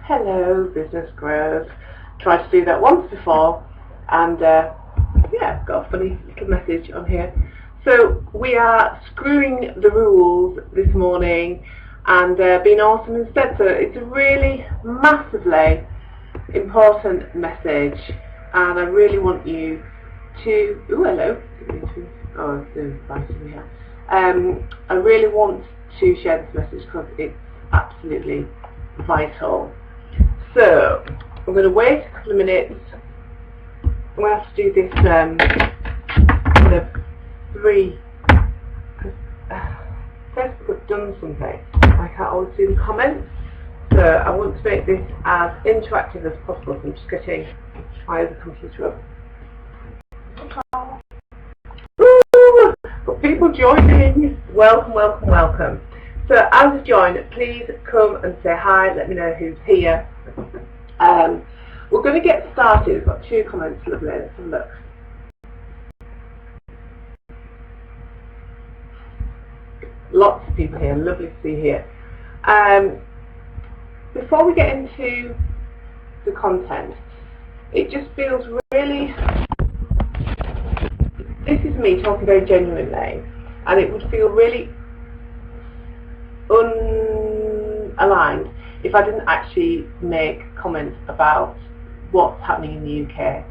Hello, business growers. Tried to do that once before, and yeah, got a funny little message on here. So we are screwing the rules this morning and being awesome instead. So it's a really massively important message, and I really want you to. Oh, hello. Oh, it's inviting me here. I really want to share this message because it's absolutely vital. So I'm going to wait a couple of minutes. I'm going to have to do this in a three. Facebook have done something. I can't always see the comments, so I want to make this as interactive as possible. So I'm just getting my other computer up. Woo! Got people joining. Welcome, welcome, welcome. So as you join, please come and say hi, let me know who's here. We're going to get started. We've got 2 comments, lovely, let's have a look. Lots of people here, lovely to see you here. Before we get into the content, it just feels really, this is me talking very genuinely, and it would feel really unaligned if I didn't actually make comments about what's happening in the UK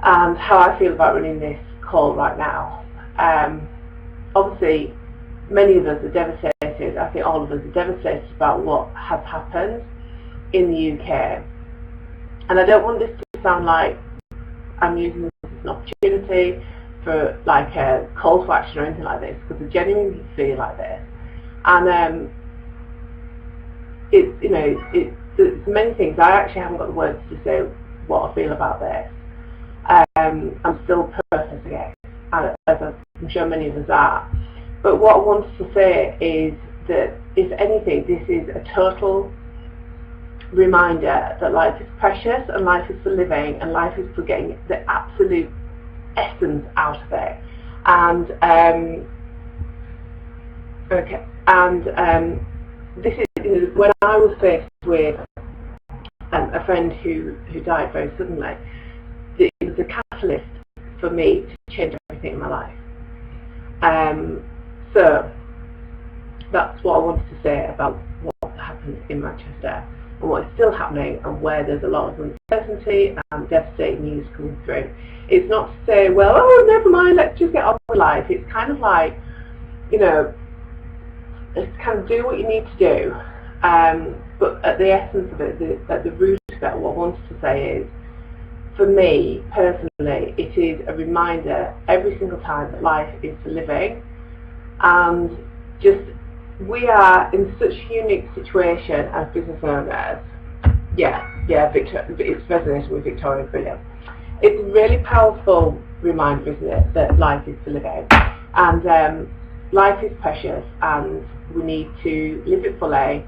and how I feel about running this call right now. Obviously, many of us are devastated. I think all of us are devastated about what has happened in the UK, and I don't want this to sound like I'm using this as an opportunity for like a call to action or anything like this, because I genuinely feel like this. And it's many things. I actually haven't got the words to say what I feel about this. I'm still processing it, as I'm sure many of us are. But what I wanted to say is that, if anything, this is a total reminder that life is precious and life is for living and life is for getting the absolute essence out of it. And this is when I was faced with a friend who died very suddenly. It was a catalyst for me to change everything in my life. So that's what I wanted to say about what happened in Manchester and what is still happening, and where there's a lot of uncertainty and devastating news coming through. It's not to say, well, oh, never mind, let's just get on with life. It's kind of like, you know, just kind of do what you need to do. But at the essence of it, at the root of it, what I wanted to say is, for me personally, it is a reminder every single time that life is for living, and just we are in such a unique situation as business owners. It's resonating with Victoria, brilliant. It's a really powerful reminder, isn't it, that life is for living, and life is precious, and we need to live it fully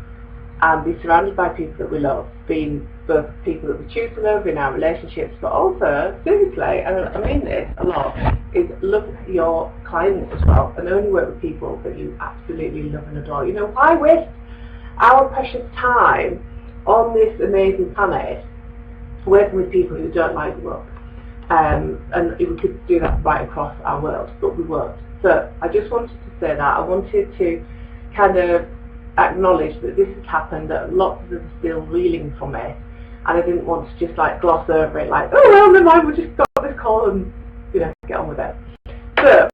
and be surrounded by people that we love, being both people that we choose to love in our relationships, but also, seriously, and I mean this a lot, is love your clients as well, and only work with people that you absolutely love and adore. You know, why waste our precious time on this amazing planet working with people who don't like the work? And we could do that right across our world, but we won't. So I just wanted to say that. I wanted to kind of acknowledge that this has happened, that lots of us are still reeling from it, and I didn't want to just like gloss over it like, oh well, never mind, we just got this call and, you know, get on with it. So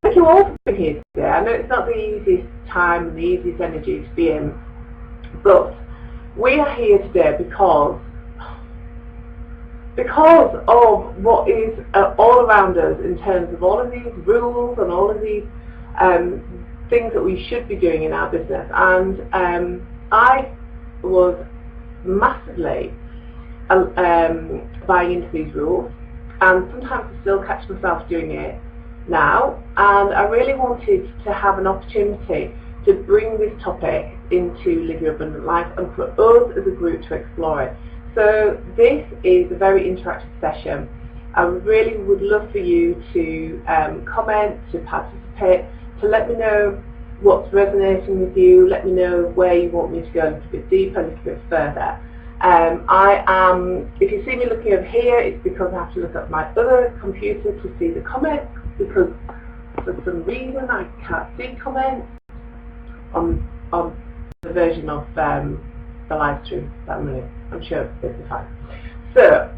thank you all for being here today. I know it's not the easiest time and the easiest energy to be in, but we are here today because of what is all around us in terms of all of these rules and all of these things that we should be doing in our business. And I was massively buying into these rules, and sometimes I still catch myself doing it now, and I really wanted to have an opportunity to bring this topic into Live Your Abundant Life and for us as a group to explore it. So this is a very interactive session. I really would love for you to comment, to participate, to let me know what's resonating with you, let me know where you want me to go a little bit deeper, a little bit further. If you see me looking over here, it's because I have to look at my other computer to see the comments, because for some reason I can't see comments on the version of the live stream that I'm running. I'm sure it's fine. So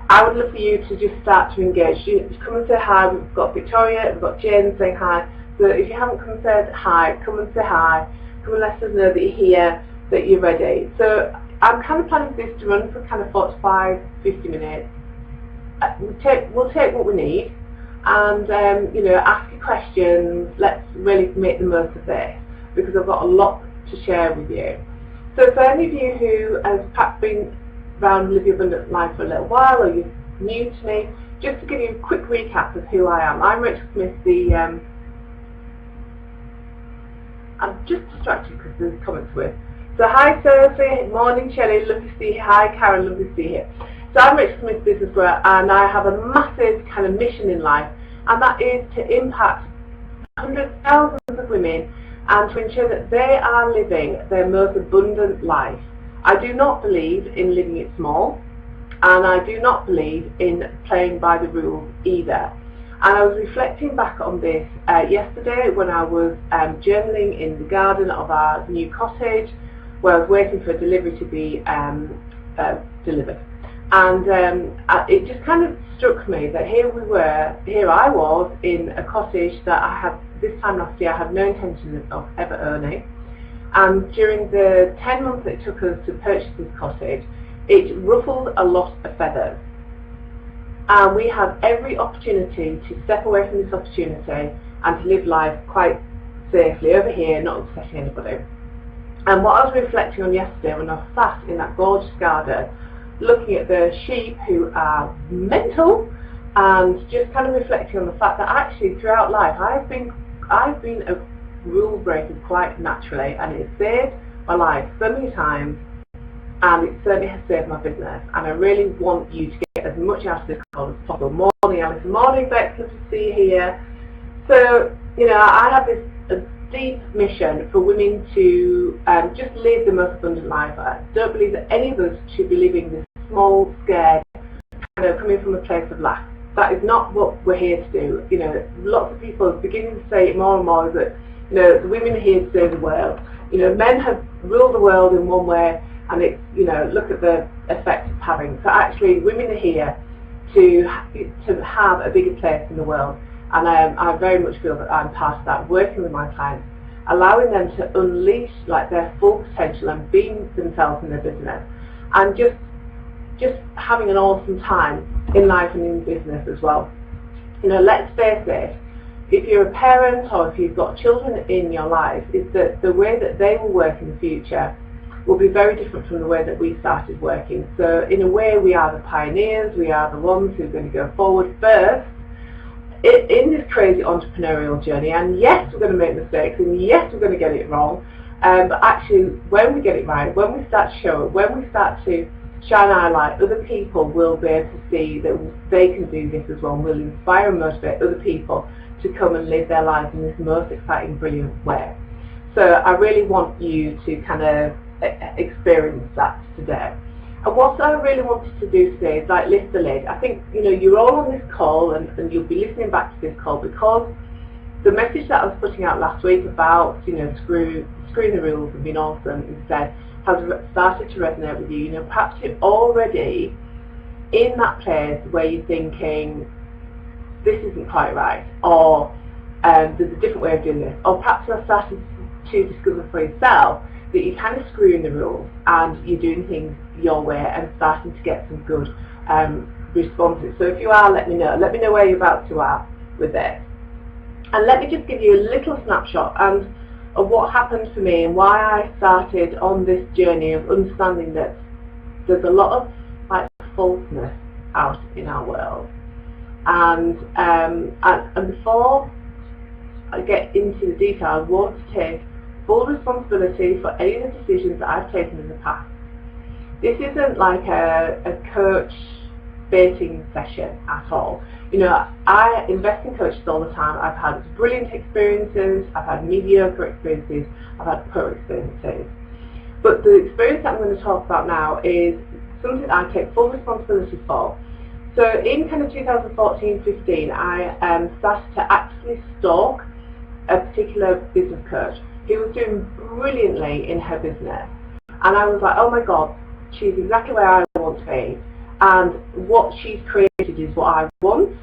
I would love for you to just start to engage. You come and say hi. We've got Victoria, we've got Jane saying hi. So if you haven't come and said hi, come and say hi. Come and let us know that you're here, that you're ready. So I'm kind of planning this to run for kind of 45, 50 minutes. We'll take what we need, and you know, ask your questions. Let's really make the most of this, because I've got a lot to share with you. So for any of you who has perhaps been around Live Your Abundant Life for a little while, or you're new to me, just to give you a quick recap of who I am. I'm Rachel Smith, I'm just distracted because there's comments with. So hi Sophie, morning Shelley, lovely to see you. Hi Karen, lovely to see you. So I'm Rachel Smith, business grower, and I have a massive kind of mission in life, and that is to impact hundreds, thousands of women and to ensure that they are living their most abundant life. I do not believe in living it small, and I do not believe in playing by the rules either. And I was reflecting back on this yesterday when I was journaling in the garden of our new cottage, where I was waiting for a delivery to be delivered. And it just kind of struck me that here I was in a cottage that I had, this time last year, I had no intention of ever owning. And during the 10 months it took us to purchase this cottage, it ruffled a lot of feathers. And we have every opportunity to step away from this opportunity and to live life quite safely over here, not upsetting anybody. And what I was reflecting on yesterday when I was sat in that gorgeous garden, looking at the sheep who are mental, and just kind of reflecting on the fact that actually throughout life I've been a rule breaker quite naturally, and it saved my life so many times, and it certainly has saved my business. And I really want you to get as much out of this call as possible. Morning Alice, morning Bex, good to see you here. So, you know, I have this deep mission for women to just live the most abundant life. I don't believe that any of us should be living this small, scared, kind of coming from a place of lack. That is not what we're here to do. You know, lots of people are beginning to say it more and more, that, you know, the women are here to save the world. You know, men have ruled the world in one way, and it's, you know, look at the effect it's having. So actually women are here to have a bigger place in the world, and I very much feel that I'm part of that, working with my clients, allowing them to unleash like their full potential and being themselves in their business, and just having an awesome time in life and in business as well. You know, let's face it, if you're a parent or if you've got children in your life, is that the way that they will work in the future will be very different from the way that we started working. So in a way we are the pioneers, we are the ones who are going to go forward first in this crazy entrepreneurial journey. And yes, we're going to make mistakes, and yes, we're going to get it wrong, but actually when we get it right, when we start to show it, when we start to shine our light, other people will be able to see that they can do this as well, and will inspire and motivate other people to come and live their lives in this most exciting, brilliant way. So I really want you to kind of experience that today. And what I really wanted to do today is like lift the lid. I think, you know, you're all on this call, and you'll be listening back to this call because the message that I was putting out last week about, you know, screwing the rules and being awesome instead has started to resonate with you. You know, perhaps you're already in that place where you're thinking, this isn't quite right, or there's a different way of doing this, or perhaps you're starting to discover for yourself that you're kind of screwing the rules and you're doing things your way and starting to get some good responses. So if you are, let me know where you're about to are with this. And let me just give you a little snapshot of what happened for me and why I started on this journey of understanding that there's a lot of like falseness out in our world. And before I get into the detail, I want to take full responsibility for any of the decisions that I've taken in the past. This isn't like a coach baiting session at all. You know, I invest in coaches all the time. I've had brilliant experiences, I've had mediocre experiences, I've had poor experiences. But the experience that I'm going to talk about now is something that I take full responsibility for. So in kind of 2014-15, I started to actively stalk a particular business coach who was doing brilliantly in her business. And I was like, oh my God, she's exactly where I want to be. And what she's created is what I want.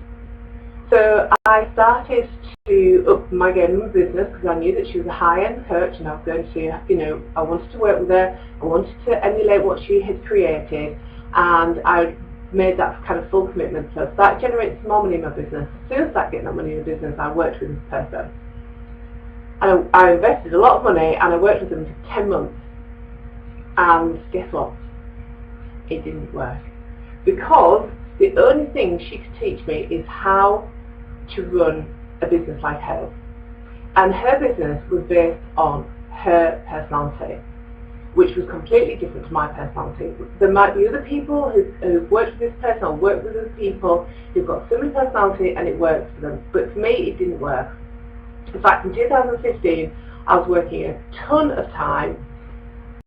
So I started to up my game in business because I knew that she was a high-end coach and I was going to, you know, I wanted to work with her, I wanted to emulate what she had created, and I made that kind of full commitment. So I started generating some more money in my business. As soon as I started getting that money in the business, I worked with this person. And I invested a lot of money and I worked with them for 10 months. And guess what? It didn't work. Because the only thing she could teach me is how to run a business like hers. And her business was based on her personality, which was completely different to my personality. There might be other people who've worked with this person or worked with other people who've got similar personality and it works for them. But for me, it didn't work. In fact, in 2015, I was working a ton of time,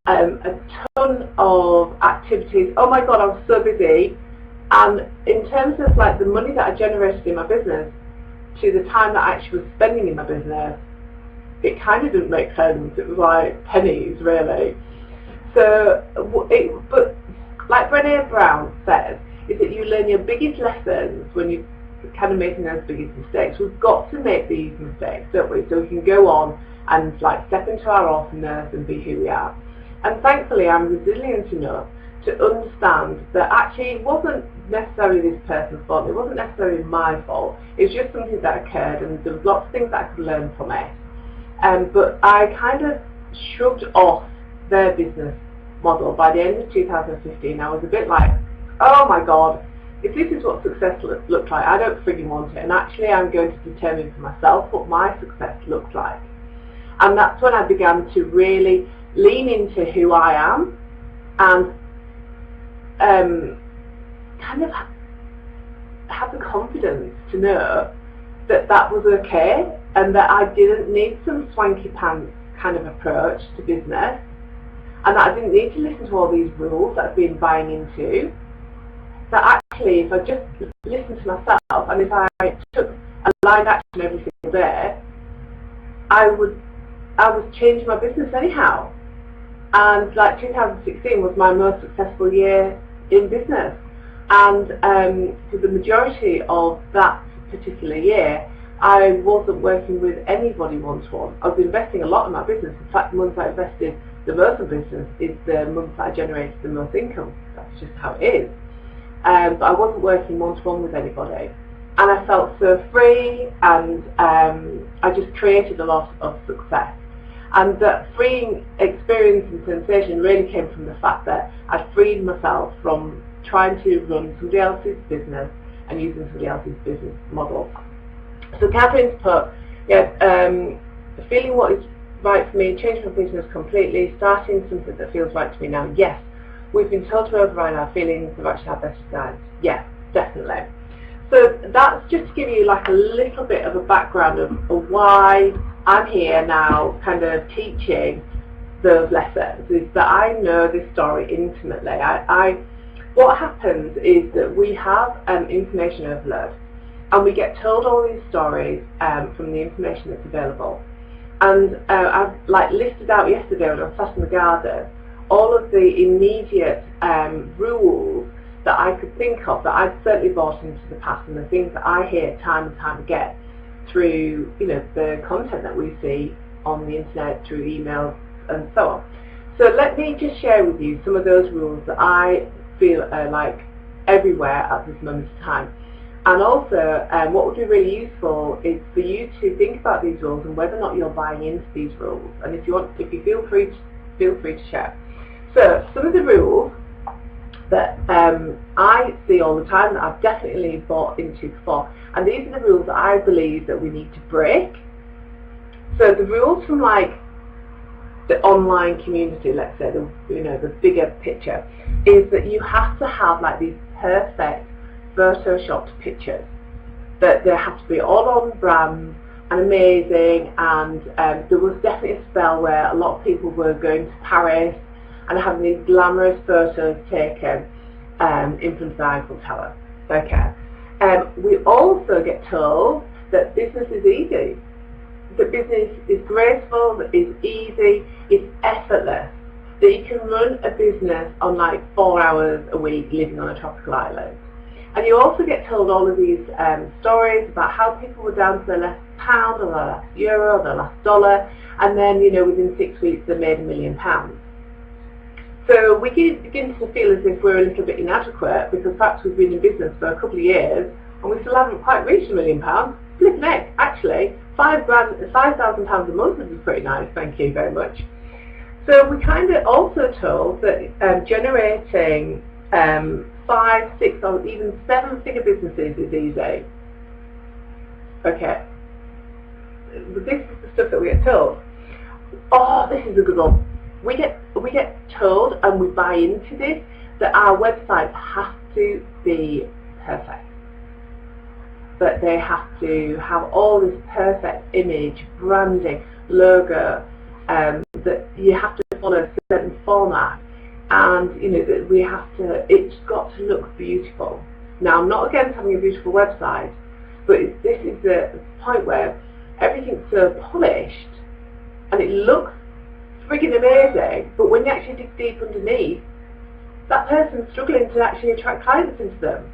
a ton of activities. Oh my God, I was so busy. And in terms of like the money that I generated in my business to the time that I actually was spending in my business, it kind of didn't make sense. It was like pennies, really. So, but like Brené Brown says, is that you learn your biggest lessons when you're kind of making those biggest mistakes. We've got to make these mistakes, don't we? So we can go on and like step into our awesomeness and be who we are. And thankfully, I'm resilient enough to understand that actually it wasn't necessarily this person's fault, it wasn't necessarily my fault, it was just something that occurred and there was lots of things that I could learn from it. But I kind of shrugged off their business model by the end of 2015. I was a bit like, oh my God, if this is what success looks like, I don't frigging want it, and actually I'm going to determine for myself what my success looks like. And that's when I began to really lean into who I am and kind of have the confidence to know that that was okay and that I didn't need some swanky pants kind of approach to business, and that I didn't need to listen to all these rules that I've been buying into. That actually, if I just listened to myself and if I took aligned action every single day, I was changing my business anyhow. And like 2016 was my most successful year in business, and for the majority of that particular year I wasn't working with anybody one-to-one. I was investing a lot in my business. In fact, the months I invested the most in business is the months that I generated the most income. That's just how it is. But I wasn't working one-to-one with anybody, and I felt so free, and I just created a lot of success. And that freeing experience and sensation really came from the fact that I freed myself from trying to run somebody else's business and using somebody else's business model. So Catherine's put, feeling what is right for me, changing my business completely, starting something that feels right to me now. Yes, we've been told to override our feelings of actually our better sides. Yes, definitely. So that's just to give you like a little bit of a background of why I'm here now kind of teaching those lessons, is that I know this story intimately. What happens is that we have information overload, and we get told all these stories from the information that's available. And I've like listed out yesterday when I was sat in the garden all of the immediate rules that I could think of that I'd certainly bought into the past, and the things that I hear time and time again through, you know, the content that we see on the internet, through emails and so on. So let me just share with you some of those rules that I feel are like everywhere at this moment in time. And also, what would be really useful is for you to think about these rules and whether or not you're buying into these rules. And if you feel free to share. So some of the rules that I see all the time, that I've definitely bought into before, and these are the rules that I believe that we need to break. So the rules from like the online community, let's say, the bigger picture, is that you have to have like these perfect photoshopped pictures. That they have to be all on brand and amazing, and there was definitely a spell where a lot of people were going to Paris and having these glamorous photos taken in front of the Eiffel Tower. Okay. We also get told that business is easy. That business is graceful, that it's easy, it's effortless. That you can run a business on like 4 hours a week living on a tropical island. And you also get told all of these stories about how people were down to their last pound or their last euro or their last dollar, and then within 6 weeks they made £1 million. So we begin to feel as if we're a little bit inadequate because perhaps we've been in business for a couple of years and we still haven't quite reached £1 million. Flipping heck, actually, £5,000 a month would be pretty nice, thank you very much. So we kind of also told that generating 5, 6 or even 7-figure businesses is easy. Okay. But this is the stuff that we get told. Oh, this is a good one. We get told, and we buy into this, that our websites have to be perfect. That they have to have all this perfect image, branding, logo, that you have to follow a certain format. And that we have to, it's got to look beautiful. Now, I'm not against having a beautiful website, but this is the point where everything's so polished and it looks friggin' amazing, but when you actually dig deep underneath, that person's struggling to actually attract clients into them.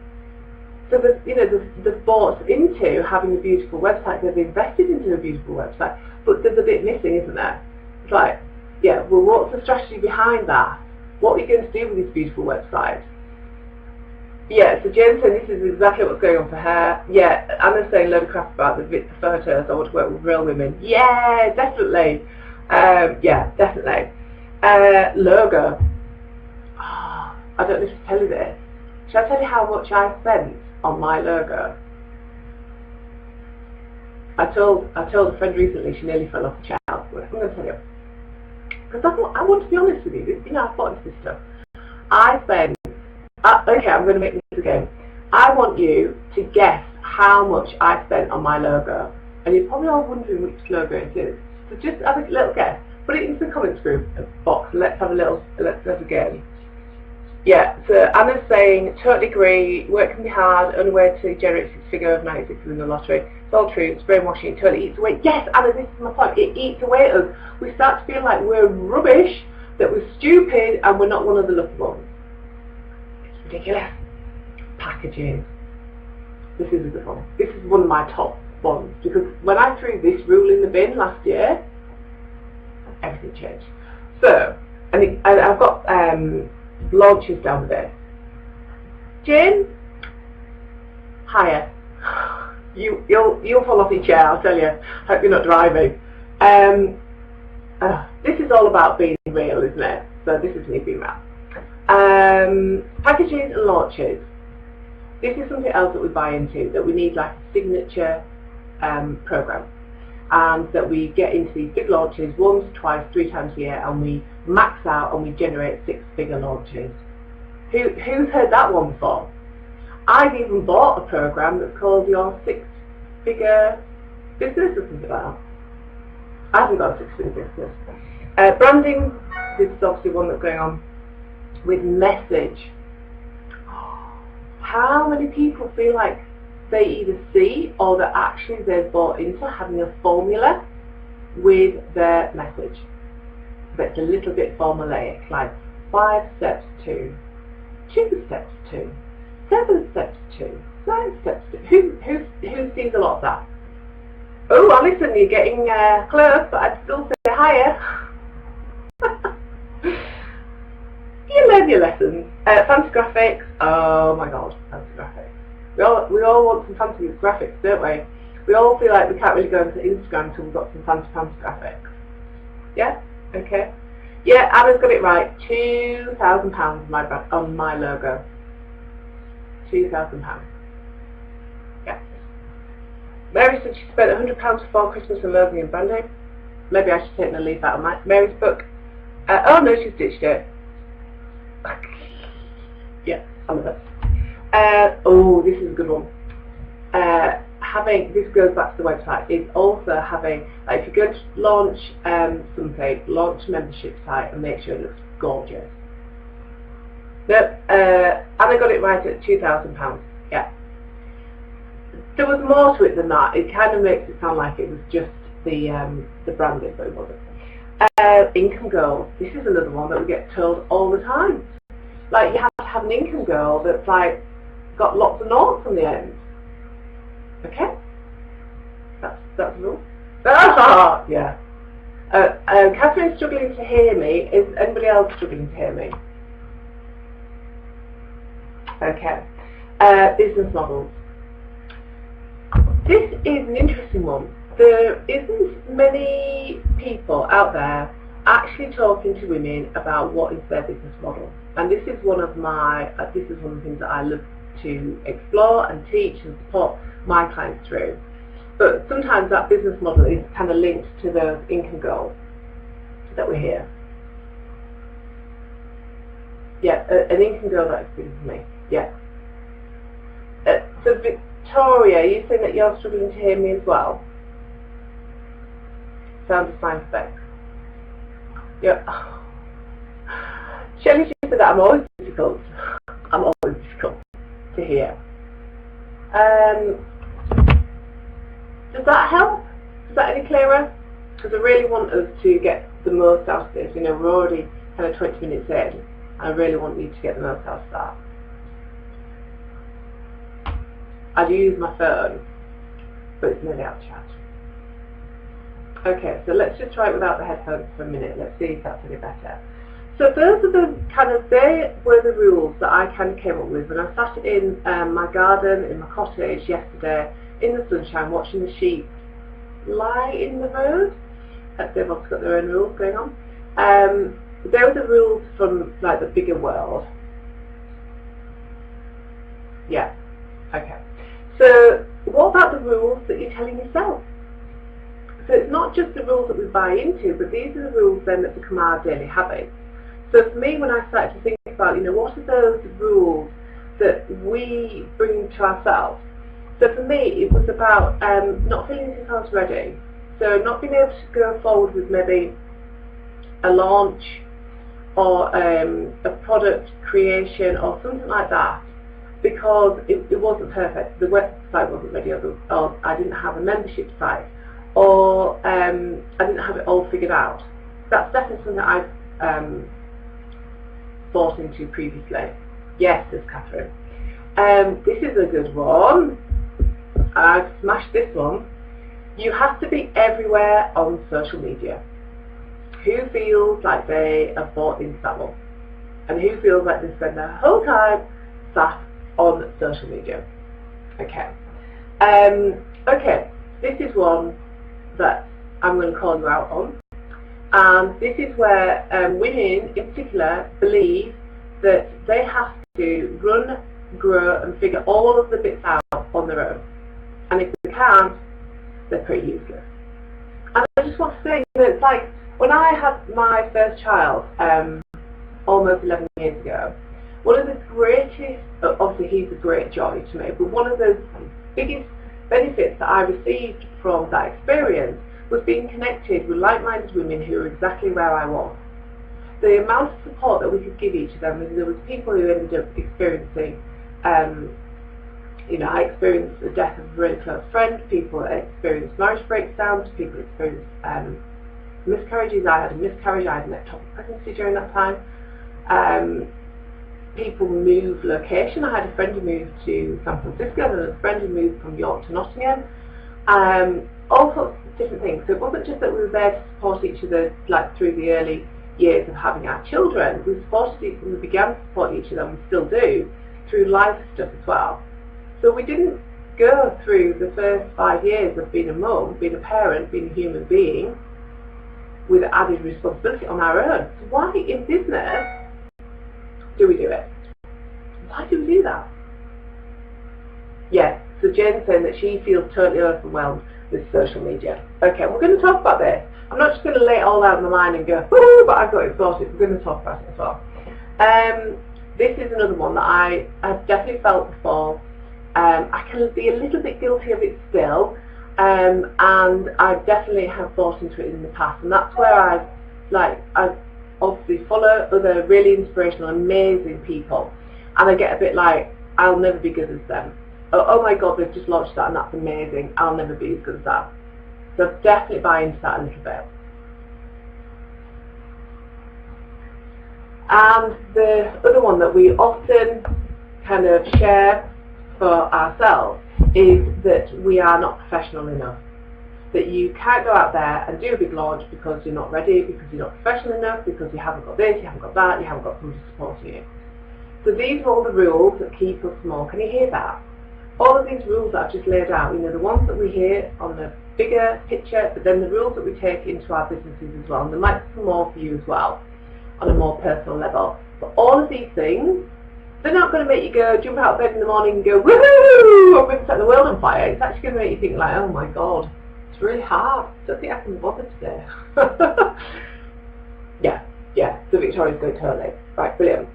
So they've bought into having a beautiful website, they've invested into a beautiful website, but there's a bit missing, isn't there? It's like, yeah, well, what's the strategy behind that? What are you going to do with this beautiful website? Yeah, so Jen's saying this is exactly what's going on for her. Yeah, Anna's saying a load of crap about the photos. I want to work with real women. Yeah, definitely. Yeah, definitely. Logo. Oh, I don't know if to tell you this. Should I tell you how much I spent on my logo? I told a friend recently she nearly fell off the chair. I'm going to tell you. Because I want to be honest with you. I've bought this stuff. I spend. Okay, I'm going to make this again. I want you to guess how much I spent on my logo, and you're probably all wondering which logo it is. So just have a little guess. Put it into the comments group box. And let's have a game. Yeah. So Anna's saying totally agree. Work can be hard. Only way to generate 6-figure overnight is to win the lottery. It's all true. It's brainwashing. It totally eats away. Yes, Anna, this is my point. It eats away at us. We start to feel like we're rubbish, that we're stupid, and we're not one of the lucky ones. It's ridiculous. Packaging. This is a good one. This is one of my top ones, because when I threw this rule in the bin last year, everything changed. So, and I've got launches down there. Jane, higher. You'll fall off your chair, I'll tell you. Hope you're not driving. This is all about being real, isn't it? So this is me being real. Packages and launches. This is something else that we buy into, that we need like a signature program, and that we get into these big launches once, twice, 3 times a year, and we max out and we generate 6-figure launches. Who's heard that one before? I've even bought a program that's called your 6-figure business or something like that. I haven't got a 6-figure business. Branding, this is obviously one that's going on with message. How many people feel like they either see or that actually they've bought into having a formula with their message that's a little bit formulaic, like 5 steps to, 2 steps to, 7 steps to, 9 steps to. Who sees a lot of that? Oh, Alison, you're getting close, but I'd still say higher. You learn your lessons. Fancy graphics. Oh my god, fancy graphics. We all want some fancy graphics, don't we? We all feel like we can't really go into Instagram until we've got some fancy graphics. Yeah? Okay. Yeah, Anna's got it right. £2,000 on my logo. £2,000. Yeah. Mary said she spent £100 before Christmas on logo and branding. Maybe I should take a leaf out of Mary's book. Oh no, she's ditched it. Yeah, I love it. Oh, this is a good one. This goes back to the website, is also having, like, if you're going to launch something, launch a membership site and make sure it looks gorgeous. No, and I got it right at £2,000. Yeah. There was more to it than that. It kind of makes it sound like it was just the branding, but it wasn't. Income goals. This is another one that we get told all the time. Like, you have to have an income goal that's like got lots of noughts on the end. Okay, that's the rule. Yeah. Catherine's struggling to hear me. Is anybody else struggling to hear me? Okay. Business models. This is an interesting one. There isn't many people out there actually talking to women about what is their business model, and this is one of the things that I love to explore and teach and support my clients through. But sometimes that business model is kind of linked to those income goals that we hear. Yeah, an income goal that is good for me. Yeah. So Victoria, you saying that you're struggling to hear me as well? Sound of sign effects. Yeah. Shelley said that I'm always difficult. I'm always difficult to hear. Does that help? Is that any clearer? Because I really want us to get the most out of this. You know, we're already kind of 20 minutes in. I really want you to get the most out of that. I do use my phone, but it's nearly out of charge. Okay, so let's just try it without the headphones for a minute. Let's see if that's any better. So those are they were the rules that I kind of came up with when I sat in my garden, in my cottage yesterday, in the sunshine, watching the sheep lie in the road. They've also got their own rules going on. They were the rules from, like, the bigger world. Yeah, okay. So what about the rules that you're telling yourself? So it's not just the rules that we buy into, but these are the rules then that become our daily habits. So for me, when I started to think about, you know, what are those rules that we bring to ourselves? So for me, it was about not feeling yourselves ready. So not being able to go forward with maybe a launch or a product creation or something like that, because it wasn't perfect. The website wasn't ready, or I didn't have a membership site, or I didn't have it all figured out. That's definitely something that I've bought into previously. Yes, says Catherine. This is a good one. I've smashed this one. You have to be everywhere on social media. Who feels like they have bought into that one? And who feels like they spend their whole time sat on social media? Okay. Okay, this is one that I'm going to call you out on. And this is where women in particular believe that they have to run, grow and figure all of the bits out on their own. And if they can't, they're pretty useless. And I just want to say, you know, it's like when I had my first child almost 11 years ago, one of the greatest, obviously he's a great joy to me, but one of the biggest benefits that I received from that experience was being connected with like-minded women who were exactly where I was. The amount of support that we could give each of them, and there was people who ended up experiencing, you know, I experienced the death of a really close friend, people experienced marriage breakdowns, people experienced miscarriages. I had a miscarriage, I had an ectopic pregnancy during that time. People move location. I had a friend who moved to San Francisco and a friend who moved from York to Nottingham. All sorts of different things. So it wasn't just that we were there to support each other, like through the early years of having our children. We supported each other, we began to support each other, and we still do, through life stuff as well. So we didn't go through the first 5 years of being a mum, being a parent, being a human being, with added responsibility on our own. So why in business do we do it? Why do we do that? Yeah, so Jane's saying that she feels totally overwhelmed with social media. Okay, we're going to talk about this. I'm not just going to lay it all out in my mind and go, woo, but I've got it sorted. We're going to talk about it as well. This is another one that I've definitely felt before. I can be a little bit guilty of it still, and I definitely have thought into it in the past, and that's where I've obviously follow other really inspirational, amazing people, and I get a bit like, I'll never be good as them. Oh my God, they've just launched that and that's amazing. I'll never be as good as that. So definitely buy into that a little bit. And the other one that we often kind of share for ourselves is that we are not professional enough. That you can't go out there and do a big launch because you're not ready, because you're not professional enough, because you haven't got this, you haven't got that, you haven't got somebody supporting you. So these are all the rules that keep us small. Can you hear that? All of these rules that I've just laid out, you know, the ones that we hear on the bigger picture, but then the rules that we take into our businesses as well, and there might be some more for you as well, on a more personal level. But all of these things, they're not going to make you go, jump out of bed in the morning and go, woohoo, I'm going to set the world on fire. It's actually going to make you think like, oh my God, it's really hard. I don't think I can bother today. Yeah, so Victoria's going totally. Right, brilliant.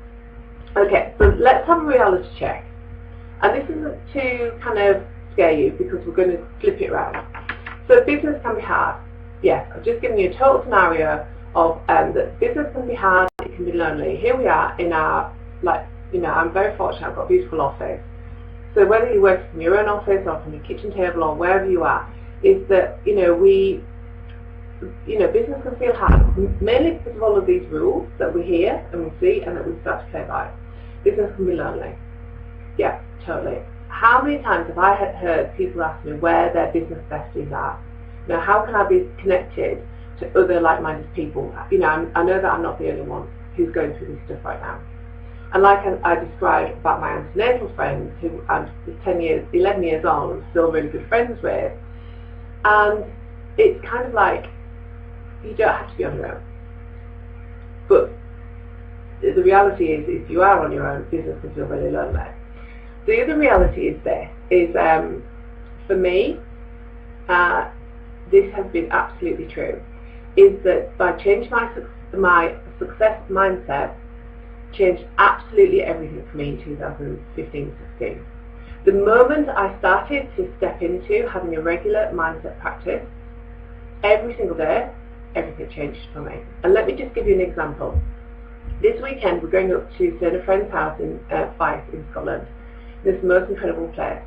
Okay, so let's have a reality check. And this isn't to kind of scare you, because we're going to flip it around. So business can be hard. Yes, I've just given you a total scenario of that business can be hard, it can be lonely. Here we are in our, I'm very fortunate, I've got a beautiful office. So whether you work from your own office or from your kitchen table or wherever you are, is that, business can feel hard, mainly because of all of these rules that we hear and we see and that we start to play by. Business can be lonely. Yeah, totally. How many times have I heard people ask me where their business besties are? How can I be connected to other like-minded people? I know that I'm not the only one who's going through this stuff right now. And like I described about my antenatal friends, who I'm 11 years on, I'm still really good friends with, and it's kind of like, you don't have to be on your own. But the reality is, if you are on your own, business can feel really lonely. The other reality is this, for me, this has been absolutely true, is that by changing my success mindset, changed absolutely everything for me in 2015-16. The moment I started to step into having a regular mindset practice, every single day, everything changed for me. And let me just give you an example. This weekend we're going up to stay at a friend's house in Fife in Scotland. This most incredible place.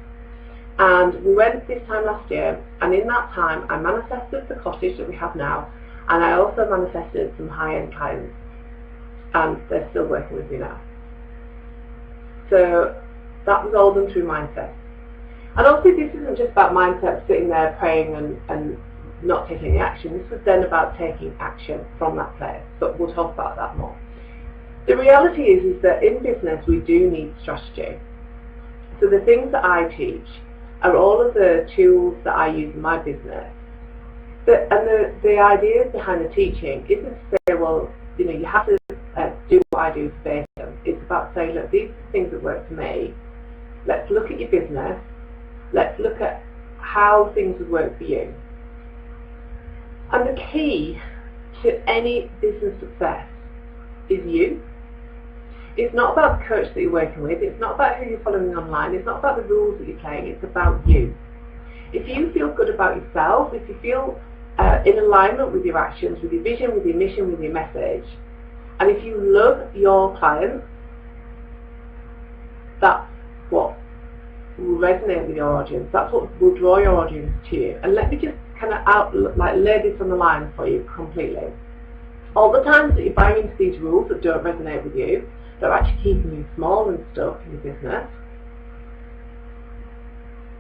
And we went this time last year, and in that time I manifested the cottage that we have now, and I also manifested some high-end clients, and they're still working with me now. So that was all done through mindset. And obviously this isn't just about mindset, sitting there praying and not taking any action. This was then about taking action from that place, but we'll talk about that more. The reality is that in business we do need strategy. So the things that I teach are all of the tools that I use in my business. And the ideas behind the teaching isn't to say, well, you have to do what I do verbatim. It's about saying, look, these are the things that work for me. Let's look at your business. Let's look at how things would work for you. And the key to any business success is you. It's not about the coach that you're working with. It's not about who you're following online. It's not about the rules that you're playing. It's about you. If you feel good about yourself, if you feel in alignment with your actions, with your vision, with your mission, with your message, and if you love your clients, that's what will resonate with your audience. That's what will draw your audience to you. And let me just kind of lay this on the line for you completely. All the times that you're buying into these rules that don't resonate with you, that are actually keeping you small and stuck in your business,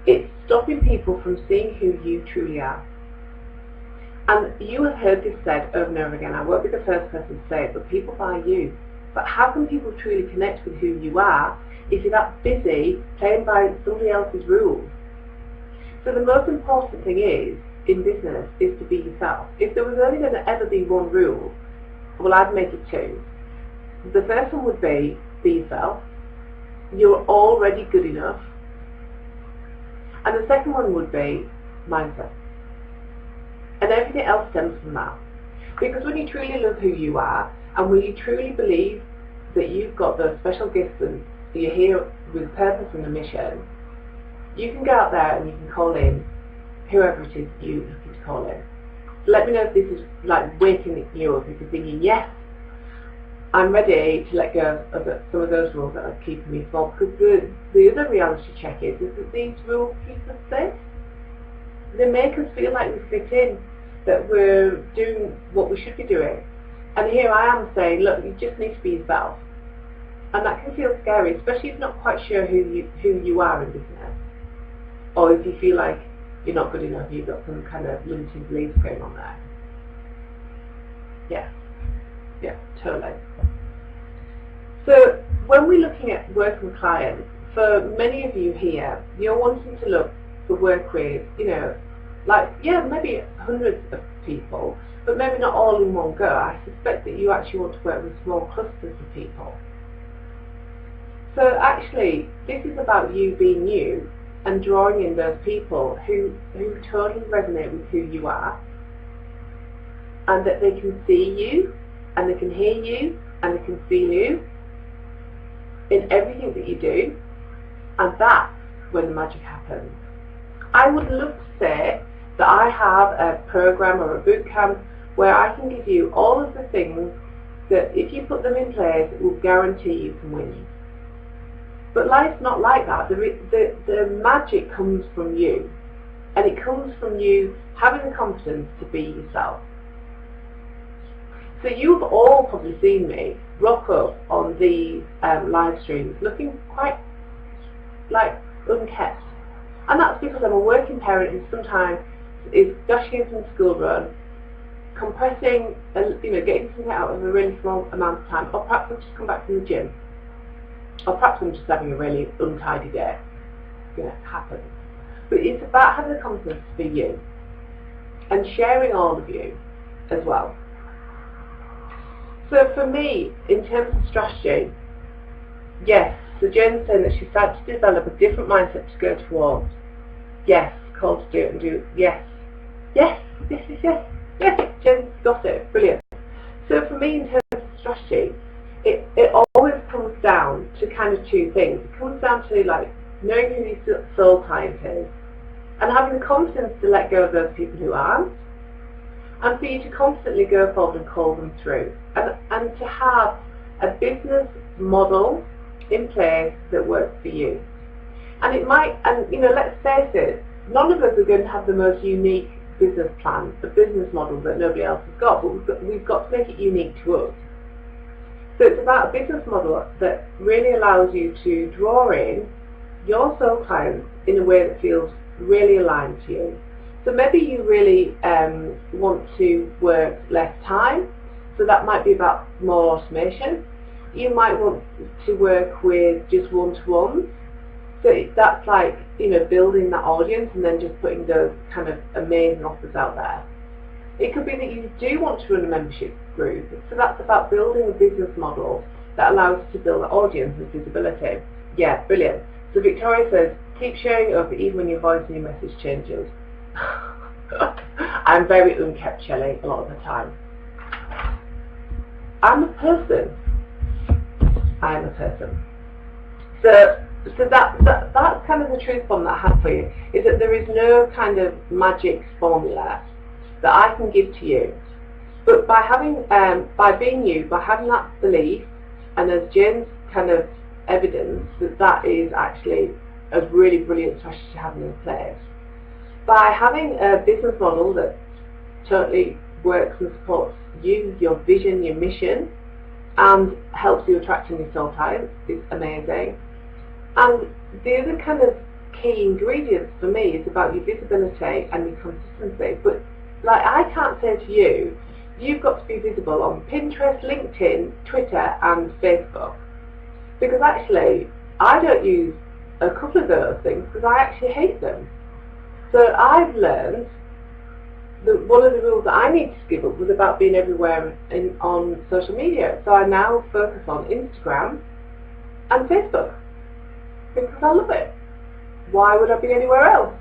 it's stopping people from seeing who you truly are. And you have heard this said over and over again. I won't be the first person to say it, but people buy you. But how can people truly connect with who you are if you're that busy playing by somebody else's rules? So the most important thing is, in business, is to be yourself. If there was only going to ever be one rule, well, I'd make it two. The first one would be yourself. You're already good enough. And the second one would be mindset. And everything else stems from that. Because when you truly love who you are, and when you truly believe that you've got those special gifts and you're here with purpose and a mission, you can go out there and you can call in whoever it is you're looking to call in. Let me know if this is like waking you up, if you're thinking, yes, I'm ready to let go of some of those rules that are keeping me small. Because the other reality check is that these rules keep us safe. They make us feel like we fit in, that we're doing what we should be doing. And here I am saying, look, you just need to be yourself. And that can feel scary, especially if you're not quite sure who you are in business. Or if you feel like you're not good enough, you've got some kind of limiting beliefs going on there. Yeah, totally. So when we're looking at working with clients, for many of you here, you're wanting to look for work with, maybe hundreds of people, but maybe not all in one go. I suspect that you actually want to work with small clusters of people. So actually, this is about you being you and drawing in those people who totally resonate with who you are, and that they can see you, and they can hear you, and they can feel you in everything that you do, and that's when the magic happens. I would love to say that I have a program or a boot camp where I can give you all of the things that if you put them in place, it will guarantee you can win. But life's not like that. The magic comes from you, and it comes from you having the confidence to be yourself. So you've all probably seen me rock up on these live streams looking quite like unkept. And that's because I'm a working parent who sometimes is dashing in from school run, compressing, getting something out of a really small amount of time, or perhaps I've just come back from the gym, or perhaps I'm just having a really untidy day. It happens. But it's about having the confidence to be you, and sharing all of you as well. So for me, in terms of strategy, yes, so Jen's saying that she's started to develop a different mindset to go towards. Yes, called to do it and do it. Yes. Yes, Jen's got it. Brilliant. So for me, in terms of strategy, it always comes down to kind of two things. It comes down to knowing who your soul client is, and having the confidence to let go of those people who aren't, and for you to constantly go forward and call them through, and to have a business model in place that works for you. And it might, let's face it, none of us are going to have the most unique business plan, the business model that nobody else has got, but we've got to make it unique to us. So it's about a business model that really allows you to draw in your soul clients in a way that feels really aligned to you. So maybe you really want to work less time, so that might be about more automation. You might want to work with just one-to-ones, so that's building that audience and then just putting those kind of amazing offers out there. It could be that you do want to run a membership group, so that's about building a business model that allows you to build an audience and visibility. Yeah, brilliant. So Victoria says, keep showing it up even when your voice and your message changes. I'm very unkept, Shelley, a lot of the time. I'm a person. I am a person. So that's kind of the truth bomb that I have for you, is that there is no kind of magic formula that I can give to you. But by having, by being you, by having that belief, and as Jen's kind of evidence that is actually a really brilliant strategy to have in place, by having a business model that totally works and supports you, your vision, your mission, and helps you attract your soul clients is amazing. And the other kind of key ingredients for me is about your visibility and your consistency. But I can't say to you, you've got to be visible on Pinterest, LinkedIn, Twitter and Facebook. Because actually, I don't use a couple of those things because I actually hate them. So I've learned that one of the rules that I need to give up was about being everywhere on social media. So I now focus on Instagram and Facebook because I love it. Why would I be anywhere else?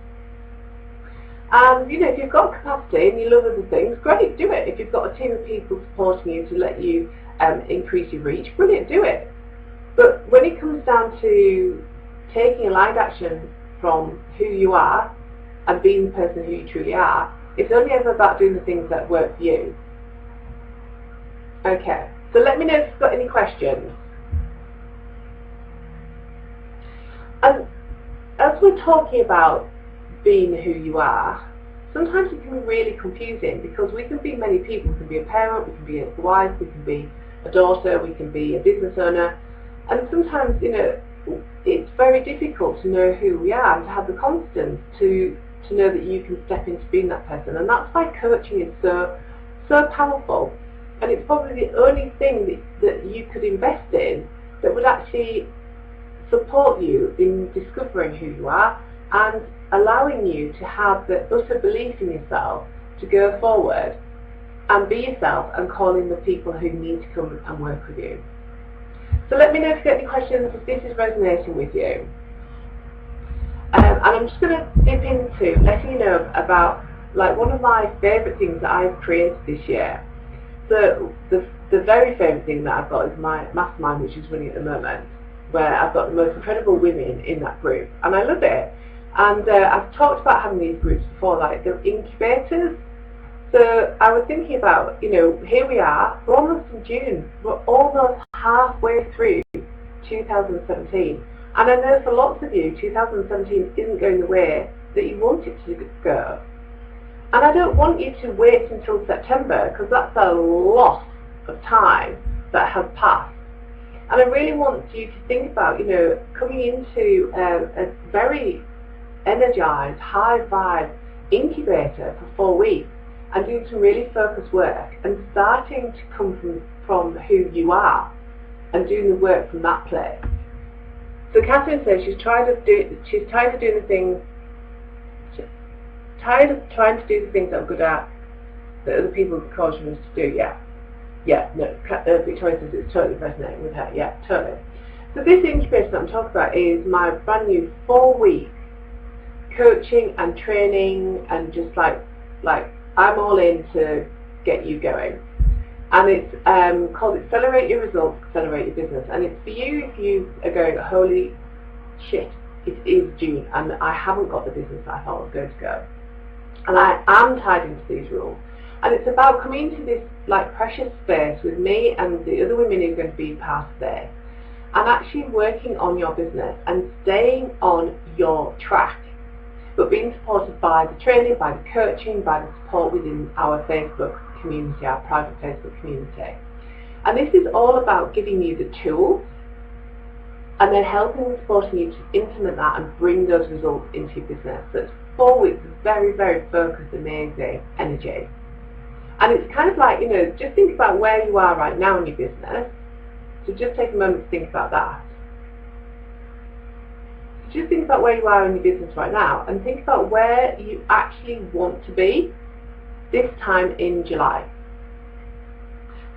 And if you've got capacity and you love other things, great, do it. If you've got a team of people supporting you to let you increase your reach, brilliant, do it. But when it comes down to taking aligned action from who you are and being the person who you truly are, it's only ever about doing the things that work for you. Okay, so let me know if you've got any questions. And as we're talking about being who you are, sometimes it can be really confusing because we can be many people. We can be a parent, we can be a wife, we can be a daughter, we can be a business owner, and sometimes it's very difficult to know who we are and to have the confidence to know that you can step into being that person. And that's why coaching is so powerful, and it's probably the only thing that you could invest in that would actually support you in discovering who you are and allowing you to have the utter belief in yourself to go forward and be yourself and call in the people who need to come and work with you. So let me know if you've got any questions, if this is resonating with you. And I'm just going to dip into letting you know about one of my favourite things that I've created this year. So the very favourite thing that I've got is my mastermind, which is running at the moment, where I've got the most incredible women in that group, and I love it. And I've talked about having these groups before, like they're incubators. So I was thinking about, here we are, we're almost in June, we're almost halfway through 2017. And I know for lots of you, 2017 isn't going the way that you want it to go. And I don't want you to wait until September, because that's a lot of time that has passed. And I really want you to think about, coming into a very energized, high vibe incubator for 4 weeks and doing some really focused work and starting to come from who you are and doing the work from that place. So Catherine says she's tired of trying to do the things that I'm good at that other people coach us to do. No, Victoria says it's totally resonating with her. Yeah, totally. So this incubator that I'm talking about is my brand new 4-week coaching and training, and just like I'm all in to get you going. And it's called Accelerate Your Results, Accelerate Your Business. And it's for you if you are going, holy shit, it is June and I haven't got the business that I thought I was going to go. And I am tied into these rules. And it's about coming into this precious space with me and the other women who are going to be part of this, and actually working on your business and staying on your track, but being supported by the training, by the coaching, by the support within our Facebook community, our private Facebook community. And this is all about giving you the tools and then helping and supporting you to implement that and bring those results into your business. So it's 4 weeks of very, very focused, amazing energy. And it's kind of just think about where you are right now in your business. So just take a moment to think about that. Just think about where you are in your business right now and think about where you actually want to be this time in July.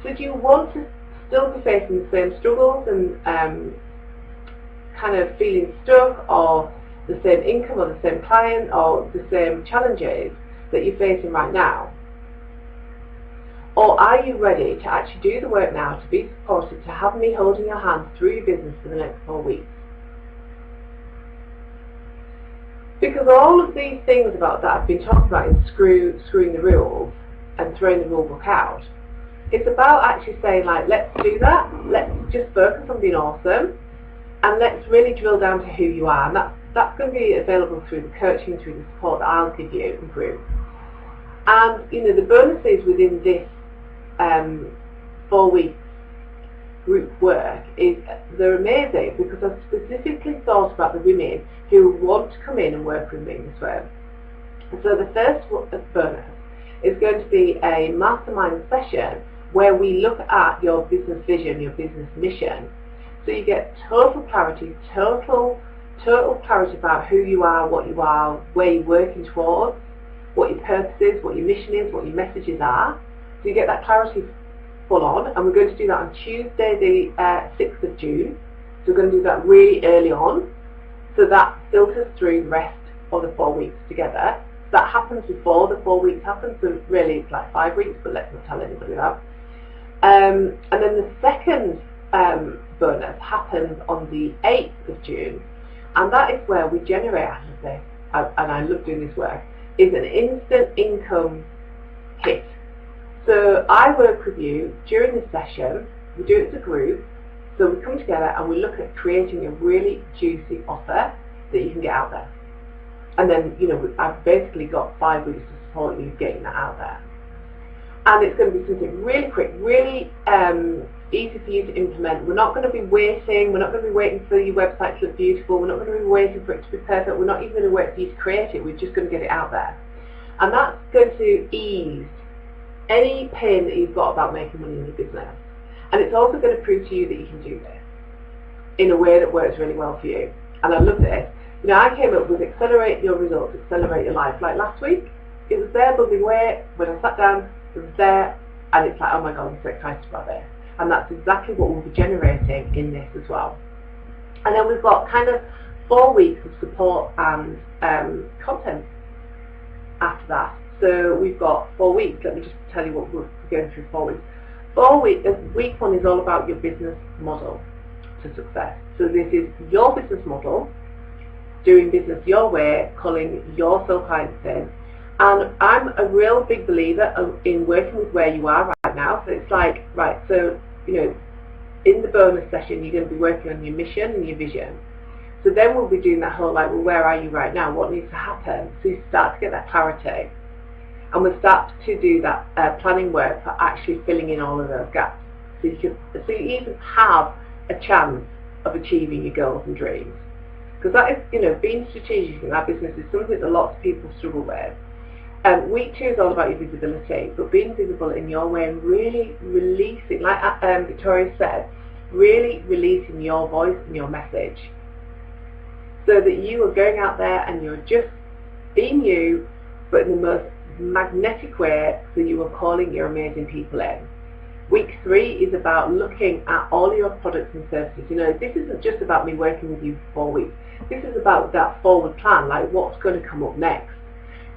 So do you want to still be facing the same struggles and kind of feeling stuck, or the same income or the same client or the same challenges that you're facing right now? Or are you ready to actually do the work now, to be supported, to have me holding your hand through your business for the next 4 weeks? Because all of these things that I've been talking about in screwing the rules and throwing the rule book out, it's about actually saying let's do that, let's just focus on being awesome, and let's really drill down to who you are. And that's going to be available through the coaching, through the support that I'll give you in group. And the bonuses within this 4 week group work they're amazing, because I've specifically thought about the women who want to come in and work with me this way. And so the first bonus is going to be a mastermind session where we look at your business vision, your business mission. So you get total clarity, total clarity about who you are, where you're working towards, what your purpose is, what your mission is, what your messages are. So you get that clarity full on, and we're going to do that on Tuesday the 6th of June. So we're going to do that really early on, so that filters through the rest of the 4 weeks together. that happens before the 4 weeks happens, so really it's like 5 weeks, but let's not tell anybody that. And then the second bonus happens on the 8th of June, and that is where we generate out of this, and I love doing this work, is an instant income hit. So I work with you during this session, we do it as a group, so we come together and we look at creating a really juicy offer that you can get out there. And then, you know, I've basically got 5 weeks to support you getting that out there. And it's going to be something really quick, really easy for you to implement. We're not going to be waiting. We're not going to be waiting for your website to look beautiful. We're not going to be waiting for it to be perfect. We're not even going to wait for you to create it. We're just going to get it out there. And that's going to ease any pain that you've got about making money in your business. And it's also going to prove to you that you can do this in a way that works really well for you. And I love this. You know, I came up with accelerate your results, accelerate your life. Like last week, it was there bubbling away. When I sat down, it was there, and it's like, oh my God, I'm so excited about this. And that's exactly what we'll be generating in this as well. And then we've got kind of 4 weeks of support and content after that. So we've got 4 weeks. Let me just tell you what we're going through 4 weeks. 4 weeks. Week 1 is all about your business model to success. So this is your business model, doing business your way, calling your soul clients in. And I'm a real big believer in working with where you are right now. So it's like, right, so, you know, in the bonus session, you're going to be working on your mission and your vision. So then we'll be doing that whole, like, well, where are you right now? What needs to happen? So you start to get that clarity. And we'll start to do that planning work for actually filling in all of those gaps. So you even have a chance of achieving your goals and dreams. Because that is, you know, being strategic in our business is something that lots of people struggle with. Week 2 is all about your visibility, but being visible in your way and really releasing, like Victoria said, really releasing your voice and your message. So that you are going out there and you're just being you, but in the most magnetic way, so you are calling your amazing people in. Week 3 is about looking at all your products and services. You know, this isn't just about me working with you for 4 weeks. This is about that forward plan, like what's going to come up next.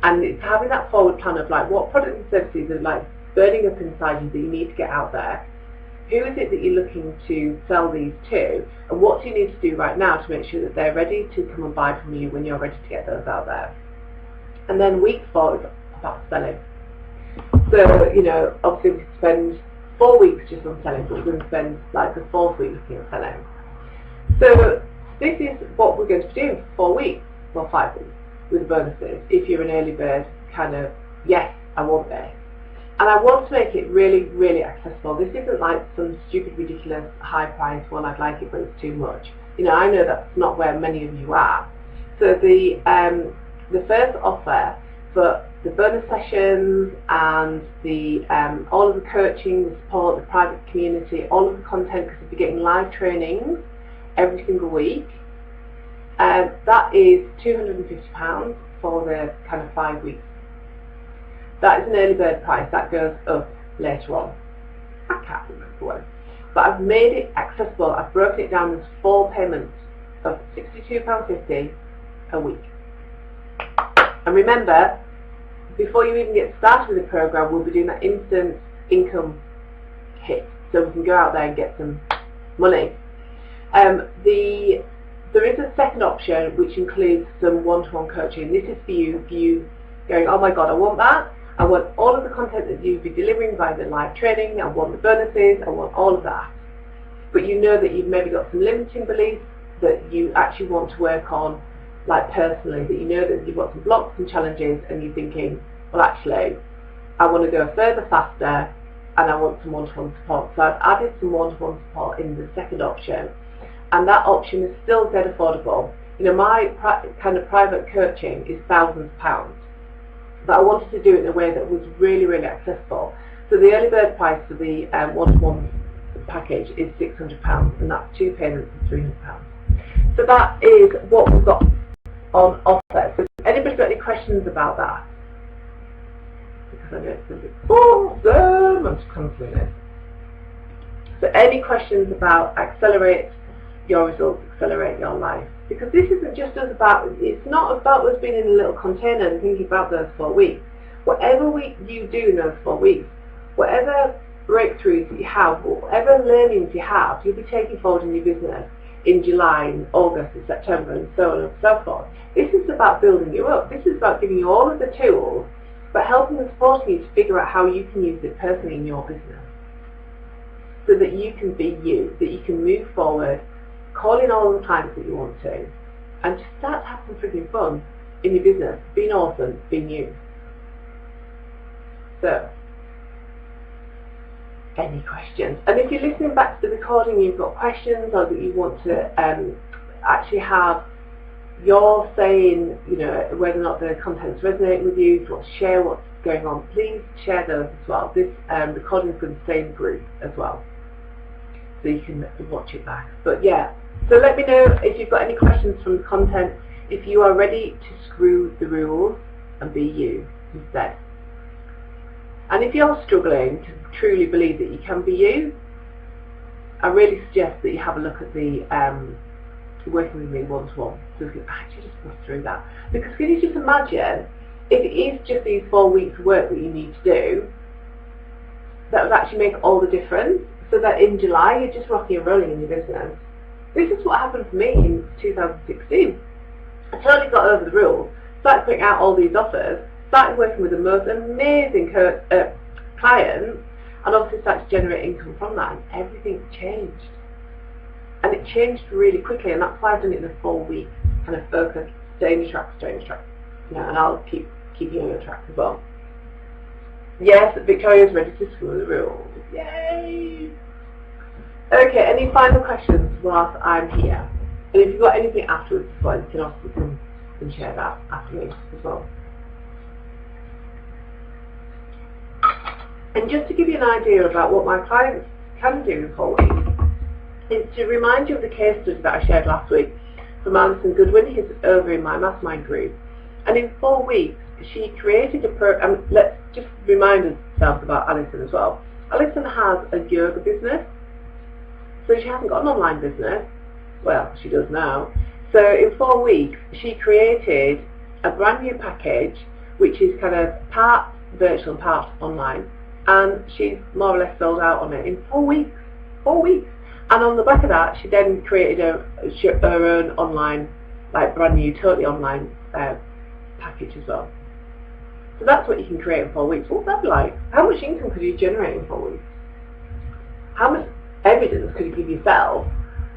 And it's having that forward plan of like what products and services are like burning up inside you that you need to get out there. Who is it that you're looking to sell these to? And what do you need to do right now to make sure that they're ready to come and buy from you when you're ready to get those out there? And then week 4 is about selling. So, you know, obviously we spend 4 weeks just on selling, but we're going to spend like the 4th week looking at selling. So this is what we're going to be doing for 4 weeks, well 5 weeks, with bonuses. If you're an early bird, kind of, yes, I want this. And I want to make it really, really accessible. This isn't like some stupid, ridiculous, high price one, I'd like it, but it's too much. You know, I know that's not where many of you are. So the first offer for the bonus sessions and the all of the coaching, the support, the private community, all of the content, because you'll be getting live trainings every single week. That is £250 for the kind of 5 weeks. That is an early bird price. That goes up later on. I can't remember when. But I've made it accessible. I've broken it down as 4 payments of £62.50 a week. And remember, before you even get started with the program, we'll be doing that instant income hit, so we can go out there and get some money. There is a second option which includes some one-to-one coaching. This is for you going, oh my God, I want that. I want all of the content that you'll be delivering via the live training. I want the bonuses. I want all of that. But you know that you've maybe got some limiting beliefs that you actually want to work on, like personally, that you know that you've got some blocks and challenges, and you're thinking, well, actually, I want to go further, faster, and I want some one-to-one support. So I've added some one-to-one support in the second option, and that option is still dead affordable. You know, my kind of private coaching is thousands of pounds, but I wanted to do it in a way that was really, really accessible. So the early bird price for the one-to-one package is £600, and that's 2 payments of £300. So that is what we've got on offer. So anybody got any questions about that? Because I know it's going to be awesome. I'm just cancelling it. So any questions about Accelerate your results, accelerate your life. Because this isn't just us about, it's not about us being in a little container and thinking about those 4 weeks. Whatever you do in those 4 weeks, whatever breakthroughs that you have, whatever learnings you have, you'll be taking forward in your business in July, in August, in September, and so on and so forth. This is about building you up. This is about giving you all of the tools, but helping and supporting you to figure out how you can use it personally in your business, so that you can be you, that you can move forward, call in all the clients that you want to, and just start to have some freaking fun in your business, being awesome, being you. So, any questions? And if you're listening back to the recording, you've got questions, or that you want to actually have your saying, you know, whether or not the contents resonate with you, if you want to share what's going on, please share those as well. This recording is going to stay in group as well, so you can watch it back. But yeah, so let me know if you've got any questions from the content, if you are ready to screw the rules and be you instead. And if you're struggling to truly believe that you can be you, I really suggest that you have a look at the Working With Me one-to-one, so you can actually just push through that. Because can you just imagine, if it is just these 4 weeks of work that you need to do, that would actually make all the difference, so that in July you're just rocking and rolling in your business. This is what happened for me in 2016. I totally got over the rules, started putting out all these offers, started working with the most amazing clients, and obviously started to generate income from that, and everything changed. And it changed really quickly, and that's why I've done it in a 4-week kind of focus, stay in the track, you know, and I'll keep you on your track as well. Yes, Victoria's ready to screw the rules. Yay! Okay, any final questions whilst I'm here? And if you've got anything afterwards as well, you can also can share that after me as well. And just to give you an idea about what my clients can do in 4 weeks, is to remind you of the case study that I shared last week from Alison Goodwin. He's over in my mastermind group. And in 4 weeks, she created a program. Let's just remind ourselves about Alison as well. Alison has a yoga business, so she hasn't got an online business. Well, she does now. So in 4 weeks, she created a brand new package, which is kind of part virtual and part online. And she's more or less sold out on it in 4 weeks. 4 weeks. And on the back of that, she then created her own online, like brand new, totally online package as well. So that's what you can create in 4 weeks. What's that like? How much income could you generate in 4 weeks? How much evidence could you give yourself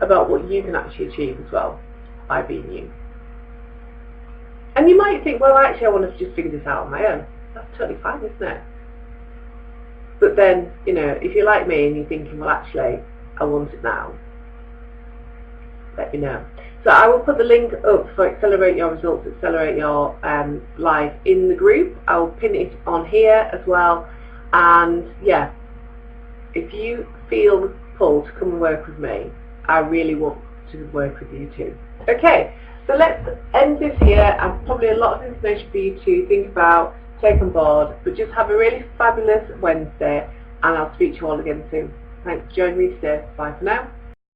about what you can actually achieve as well by being you? And you might think, well, actually, I want to just figure this out on my own. That's totally fine, isn't it? But then, you know, if you're like me and you're thinking, well, actually, I want it now, let me know. So I will put the link up for Accelerate Your Results, Accelerate Your Life in the group. I'll pin it on here as well. And yeah, if you feel pulled to come and work with me, I really want to work with you too. Okay, so let's end this here, and probably a lot of information for you to think about, take on board, but just have a really fabulous Wednesday, and I'll speak to you all again soon. Thanks for joining me today. Bye for now.